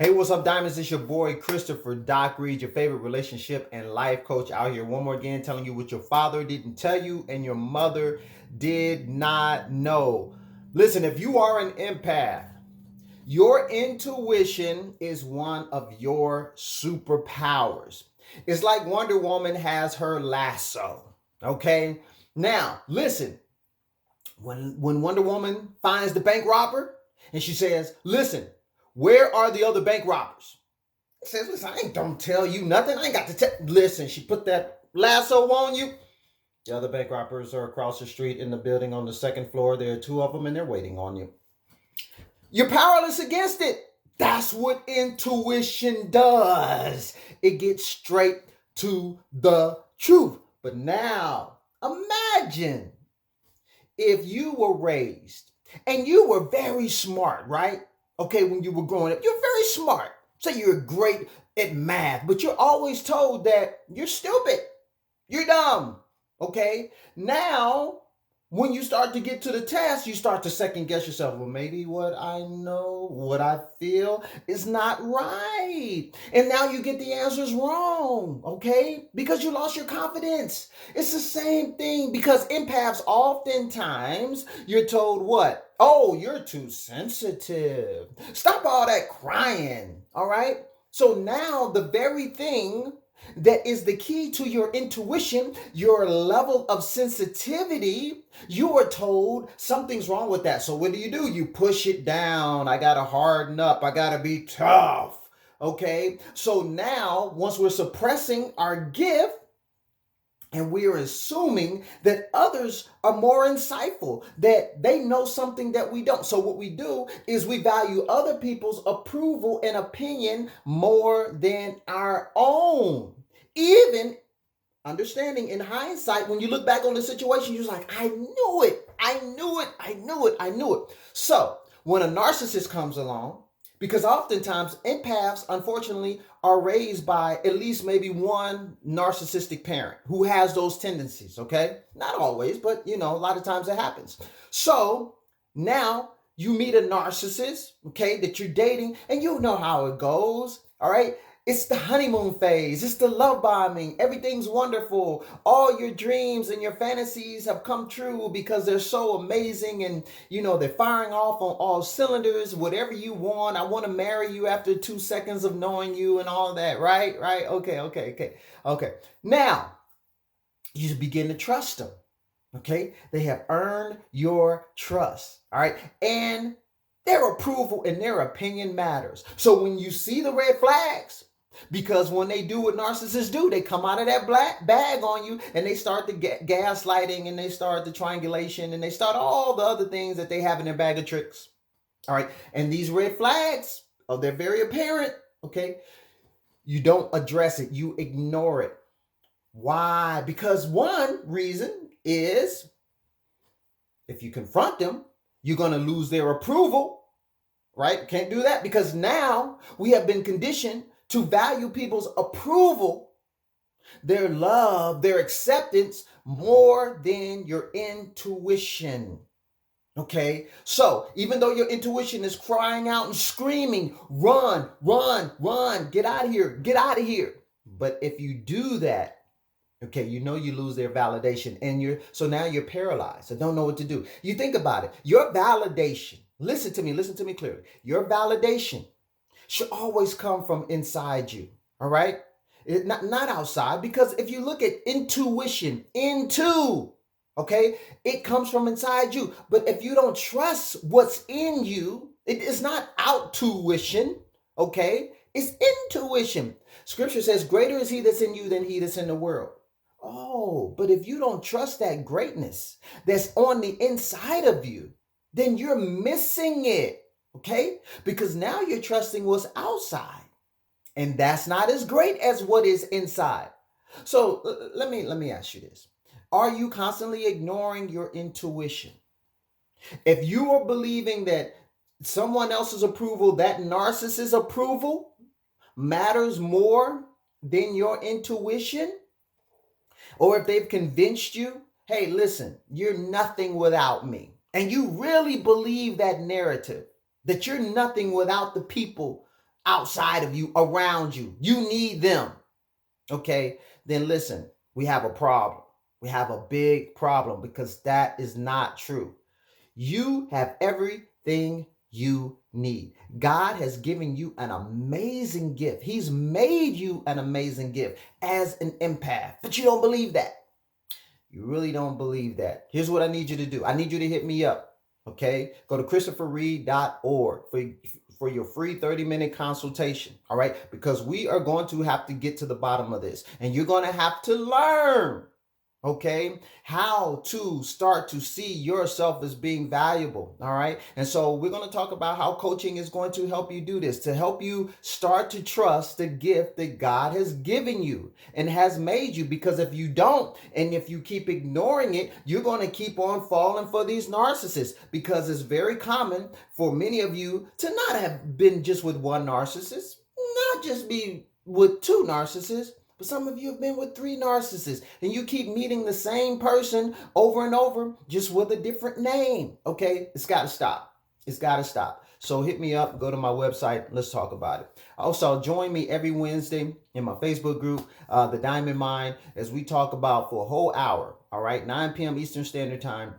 Hey, what's up, Diamonds? It's your boy, Christopher Doc Reed, your favorite relationship and life coach out here. One more again, telling you what your father didn't tell you and your mother did not know. Listen, if you are an empath, your intuition is one of your superpowers. It's like Wonder Woman has her lasso, okay? Now, listen, when Wonder Woman finds the bank robber and she says, listen, where are the other bank robbers? He says, listen, I ain't don't tell you nothing. I ain't got to tell. Listen, she put that lasso on you. The other bank robbers are across the street in the building on the second floor. There are two of them and they're waiting on you. You're powerless against it. That's what intuition does. It gets straight to the truth. But now, imagine if you were raised and you were very smart, right? Okay, when you were growing up, you're very smart. Say you're great at math, but you're always told that you're stupid, you're dumb. Okay, now when you start to get to the test, you start to second guess yourself. Well, maybe what I know, what I feel is not right. And now you get the answers wrong, okay? Because you lost your confidence. It's the same thing because empaths oftentimes you're told what? Oh, you're too sensitive. Stop all that crying, all right? So now the very thing that is the key to your intuition, your level of sensitivity, you are told something's wrong with that. So what do? You push it down. I got to harden up. I got to be tough. Okay. So now, once we're suppressing our gift, and we are assuming that others are more insightful, that they know something that we don't. So what we do is we value other people's approval and opinion more than our own. Even understanding in hindsight, when you look back on the situation, you're like, I knew it. I knew it. I knew it. I knew it. So when a narcissist comes along, because oftentimes empaths, unfortunately, are raised by at least maybe one narcissistic parent who has those tendencies, okay? Not always, but a lot of times it happens. So now you meet a narcissist, okay, that you're dating, and you know how it goes, all right? It's the honeymoon phase. It's the love bombing. Everything's wonderful. All your dreams and your fantasies have come true because they're so amazing and, they're firing off on all cylinders. Whatever you want. I want to marry you after 2 seconds of knowing you and all that, right? Right? Okay. Now, you begin to trust them, okay? They have earned your trust, all right? And their approval and their opinion matters. So when you see the red flags, because when they do what narcissists do, they come out of that black bag on you and they start the gaslighting and they start the triangulation and they start all the other things that they have in their bag of tricks. All right. And these red flags, they're very apparent. Okay. You don't address it. You ignore it. Why? Because one reason is if you confront them, you're going to lose their approval, right? Can't do that because now we have been conditioned to value people's approval, their love, their acceptance more than your intuition. Okay, so even though your intuition is crying out and screaming, run, get out of here. But if you do that, okay, you lose their validation and so now you're paralyzed. So don't know what to do. You think about it. Your validation, listen to me clearly. Your validation should always come from inside you, all right? Not outside, because if you look at intuition, okay, it comes from inside you. But if you don't trust what's in you, it is not out tuition, okay? It's intuition. Scripture says, greater is he that's in you than he that's in the world. Oh, but if you don't trust that greatness that's on the inside of you, then you're missing it. Okay? Because now you're trusting what's outside. And that's not as great as what is inside. So let me ask you this. Are you constantly ignoring your intuition? If you are believing that someone else's approval, that narcissist's approval, matters more than your intuition, or if they've convinced you, hey, listen, you're nothing without me, and you really believe that narrative, that you're nothing without the people outside of you, around you. You need them. Okay, then listen, we have a problem. We have a big problem because that is not true. You have everything you need. God has given you an amazing gift. He's made you an amazing gift as an empath, but you don't believe that. You really don't believe that. Here's what I need you to do. I need you to hit me up. Okay? Go to christopherreed.org for your free 30-minute consultation. All right? Because we are going to have to get to the bottom of this. And you're going to have to learn, okay, how to start to see yourself as being valuable. All right. And so we're going to talk about how coaching is going to help you do this, to help you start to trust the gift that God has given you and has made you. Because if you don't, and if you keep ignoring it, you're going to keep on falling for these narcissists, because it's very common for many of you to not have been just with one narcissist, not just be with two narcissists. But some of you have been with 3 narcissists, and you keep meeting the same person over and over, just with a different name. Okay, it's got to stop. It's got to stop. So hit me up, go to my website, let's talk about it. Also, join me every Wednesday in my Facebook group, The Diamond Mind, as we talk about for a whole hour, all right, 9 p.m. Eastern Standard Time.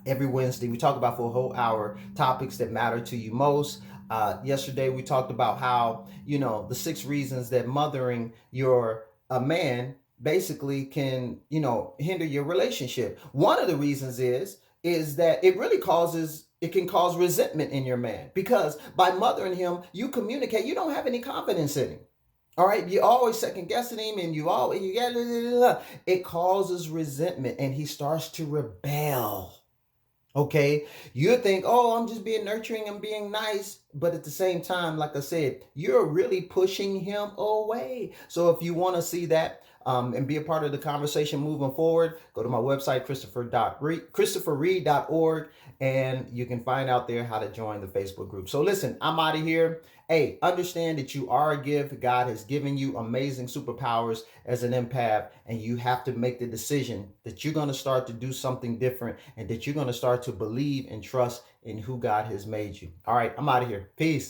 Every Wednesday, we talk about for a whole hour topics that matter to you most. Yesterday, we talked about how, the 6 reasons that mothering a man basically can, hinder your relationship. One of the reasons is that it can cause resentment in your man, because by mothering him, you communicate, you don't have any confidence in him. All right, you're always second guessing him, and it causes resentment, and he starts to rebel. Okay, you think, oh, I'm just being nurturing and being nice. But at the same time, like I said, you're really pushing him away. So if you want to see that and be a part of the conversation moving forward, go to my website, christopherreed.org, and you can find out there how to join the Facebook group. So listen, I'm out of here. Hey, understand that you are a gift. God has given you amazing superpowers as an empath, and you have to make the decision that you're going to start to do something different, and that you're going to start to believe and trust in who God has made you. All right, I'm out of here. Peace.